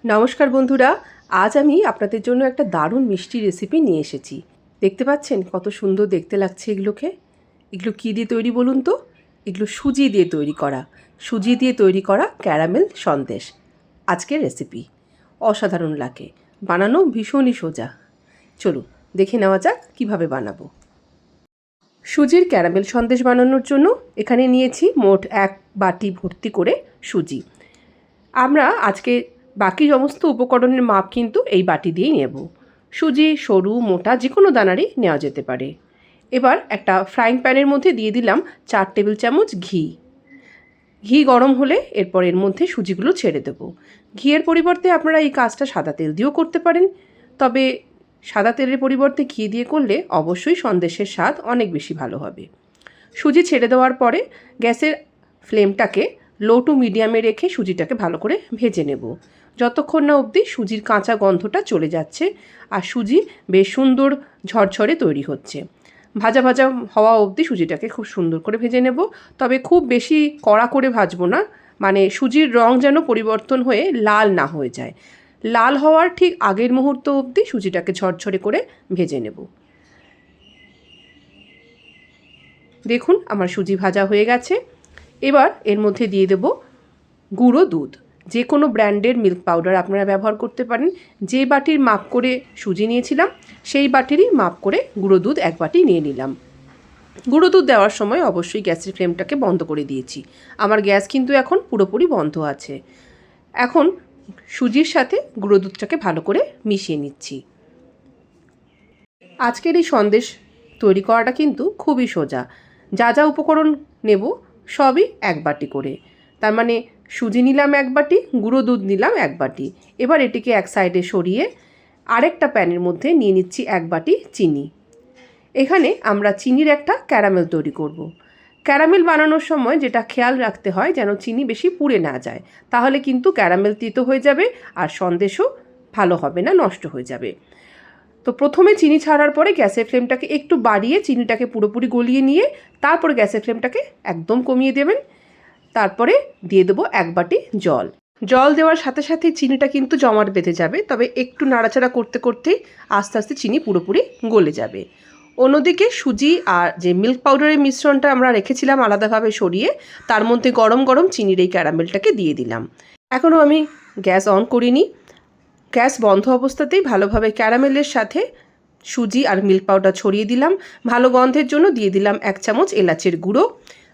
নমস্কার বন্ধুরা, আজ আমি আপনাদের জন্য একটা দারুণ মিষ্টি রেসিপি নিয়ে এসেছি। দেখতে পাচ্ছেন কত সুন্দর দেখতে লাগছে এগুলোকে। এগুলো কী দিয়ে তৈরি বলুন তো? এগুলো সুজি দিয়ে তৈরি করা ক্যারামেল সন্দেশ আজকের রেসিপি। অসাধারণ লাগে, বানানো ভীষণই সোজা। চলুন দেখে নেওয়া যাক কীভাবে বানাবো। সুজির ক্যারামেল সন্দেশ বানানোর জন্য এখানে নিয়েছি মোট 1 বাটি ভর্তি করে সুজি। আমরা আজকে বাকি সমস্ত উপকরণের মাপ কিন্তু এই বাটি দিয়েই নেব। সুজি সরু মোটা যে কোনো দানারই নেওয়া যেতে পারে। এবার একটা ফ্রাইং প্যানের মধ্যে দিয়ে দিলাম 4 টেবিল চামচ ঘি। ঘি গরম হলে এরপর এর মধ্যে সুজিগুলো ছেড়ে দেব। ঘিয়ের পরিবর্তে আপনারা এই কাজটা সাদা তেল দিয়েও করতে পারেন, তবে সাদা তেলের পরিবর্তে ঘি দিয়ে করলে অবশ্যই সন্দেশের স্বাদ অনেক বেশি ভালো হবে। সুজি ছেড়ে দেওয়ার পরে গ্যাসের ফ্লেমটাকে লো টু মিডিয়ামে রেখে সুজিটাকে ভালো করে ভেজে নেব, যতক্ষণ না অবধি সুজির কাঁচা গন্ধটা চলে যাচ্ছে আর সুজি বেশ সুন্দর ঝরঝরে তৈরি হচ্ছে। ভাজা ভাজা হওয়া অবধি সুজিটাকে খুব সুন্দর করে ভেজে নেব, তবে খুব বেশি কড়া করে ভাজবো না, মানে সুজির রং যেন পরিবর্তন হয়ে লাল না হয়ে যায়। লাল হওয়ার ঠিক আগের মুহূর্ত অবধি সুজিটাকে ঝরঝরে করে ভেজে নেব। দেখুন আমার সুজি ভাজা হয়ে গেছে। এবার এর মধ্যে দিয়ে দেব গুঁড়ো দুধ। যে কোনো ব্র্যান্ডের মিল্ক পাউডার আপনারা ব্যবহার করতে পারেন। যে বাটির মাপ করে সুজি নিয়েছিলাম সেই বাটিরই মাপ করে গুঁড়ো দুধ 1 বাটি নিয়ে নিলাম। গুঁড়ো দুধ দেওয়ার সময় অবশ্যই গ্যাসের ফ্লেমটাকে বন্ধ করে দিয়েছি। আমার গ্যাস কিন্তু এখন পুরোপুরি বন্ধ আছে। এখন সুজির সাথে গুঁড়ো দুধটাকে ভালো করে মিশিয়ে নিচ্ছি। আজকের এই সন্দেশ তৈরি করাটা কিন্তু খুবই সোজা। যা যা উপকরণ নেব সবই 1 বাটি করে, তার মানে সুজি নিলাম 1 বাটি, গুঁড়ো দুধ নিলাম 1 বাটি। এবার এটিকে এক সাইডে সরিয়ে আরেকটা প্যানের মধ্যে নিয়ে নিচ্ছি 1 বাটি চিনি। এখানে আমরা চিনির একটা ক্যারামেল তৈরি করব। ক্যারামেল বানানোর সময় যেটা খেয়াল রাখতে হয় যেন চিনি বেশি পুড়ে না যায়, তাহলে কিন্তু ক্যারামেল তিতো হয়ে যাবে আর সন্দেশও ভালো হবে না, নষ্ট হয়ে যাবে। তো প্রথমে চিনি ছাড়ার পরে গ্যাসের ফ্লেমটাকে একটু বাড়িয়ে চিনিটাকে পুরোপুরি গলিয়ে নিয়ে তারপরে গ্যাসের ফ্লেমটাকে একদম কমিয়ে দেবেন। তারপরে দিয়ে দেবো 1 বাটি জল। জল দেওয়ার সাথে সাথে চিনিটা কিন্তু জমাট বেঁধে যাবে, তবে একটু নাড়াচাড়া করতে করতেই আস্তে আস্তে চিনি পুরোপুরি গলে যাবে। অন্যদিকে সুজি আর যে মিল্ক পাউডারের মিশ্রণটা আমরা রেখেছিলাম আলাদাভাবে সরিয়ে তার মধ্যে গরম গরম চিনির এই ক্যারামেলটাকে দিয়ে দিলাম। এখনও আমি গ্যাস অন করিনি। গ্যাস বন্ধ অবস্থাতেই ভালোভাবে ক্যারামেলের সাথে সুজি আর মিল্ক পাউডার ছড়িয়ে দিলাম। ভালো গন্ধের জন্য দিয়ে দিলাম 1 চামচ এলাচের গুঁড়ো।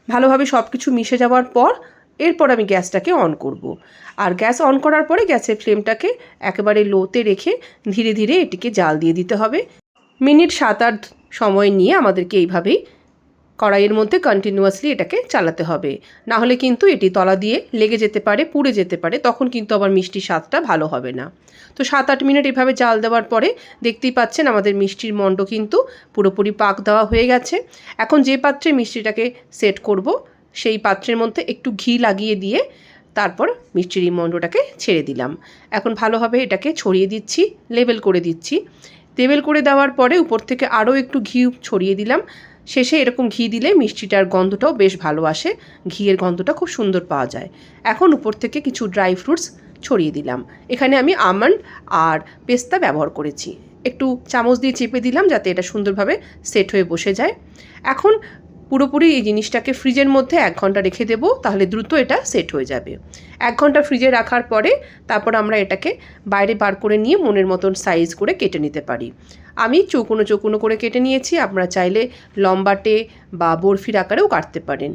ভালোভাবে সব কিছু মিশে যাওয়ার পর এরপর আমি গ্যাসটাকে অন করব। আর গ্যাস অন করার পরে গ্যাসের ফ্লেমটাকে একেবারে লোতে রেখে ধীরে ধীরে এটিকে জাল দিয়ে দিতে হবে। মিনিট 7-8 সময় নিয়ে আমাদেরকে এইভাবেই কড়াইয়ের মধ্যে কন্টিনিউয়াসলি এটাকে চালাতে হবে, না হলে কিন্তু এটি তলা দিয়ে লেগে যেতে পারে, পুড়ে যেতে পারে, তখন কিন্তু আবার মিষ্টির স্বাদটা ভালো হবে না। তো 7-8 মিনিট এভাবে জাল দেওয়ার পরে দেখতেই পাচ্ছেন আমাদের মিষ্টির মণ্ড কিন্তু পুরোপুরি পাক দেওয়া হয়ে গেছে। এখন যে পাত্রে মিষ্টিটাকে সেট করব সেই পাত্রের মধ্যে একটু ঘি লাগিয়ে দিয়ে তারপর মিষ্টির এই মণ্ডটাকে ছেড়ে দিলাম। এখন ভালোভাবে এটাকে ছড়িয়ে দিচ্ছি, লেবেল করে দিচ্ছি। লেবেল করে দেওয়ার পরে উপর থেকে আরও একটু ঘি ছড়িয়ে দিলাম। শেষে এরকম ঘি দিলে মিষ্টিটার গন্ধটাও বেশ ভালো আসে, ঘিয়ের গন্ধটা খুব সুন্দর পাওয়া যায়। এখন উপর থেকে কিছু ড্রাই ফ্রুটস ছড়িয়ে দিলাম। এখানে আমি আমন্ড আর পেস্তা ব্যবহার করেছি। একটু চামচ দিয়ে চেপে দিলাম যাতে এটা সুন্দরভাবে সেট হয়ে বসে যায়। এখন পুরোপুরি এই জিনিসটাকে ফ্রিজের মধ্যে 1 ঘন্টা রেখে দেব, তাহলে দ্রুত এটা সেট হয়ে যাবে। 1 ঘন্টা ফ্রিজে রাখার পরে তারপর আমরা এটাকে বাইরে বার করে নিয়ে মনের মতন সাইজ করে কেটে নিতে পারি। আমি চৌকোনো চৌকোনো করে কেটে নিয়েছি, আপনারা চাইলে লম্বাটে বা বরফির আকারেও কাটতে পারেন।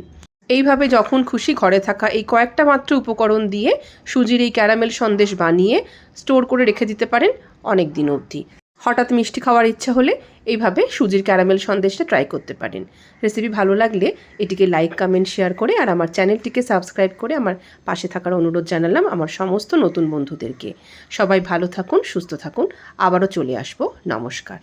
এইভাবে যখন খুশি ঘরে থাকা এই কয়েকটা মাত্র উপকরণ দিয়ে সুজির এই ক্যারামেল সন্দেশ বানিয়ে স্টোর করে রেখে দিতে পারেন অনেক দিন অবধি। হঠাৎ মিষ্টি খাওয়ার ইচ্ছা হলে এইভাবে সুজির ক্যারামেল সন্দেশটা ট্রাই করতে পারেন। রেসিপি ভালো লাগলে এটিকে লাইক কমেন্ট শেয়ার করে আর আমার চ্যানেলটিকে সাবস্ক্রাইব করে আমার পাশে থাকার অনুরোধ জানালাম আমার সমস্ত নতুন বন্ধুদেরকে। সবাই ভালো থাকুন, সুস্থ থাকুন, আবারও চলে আসবো। নমস্কার।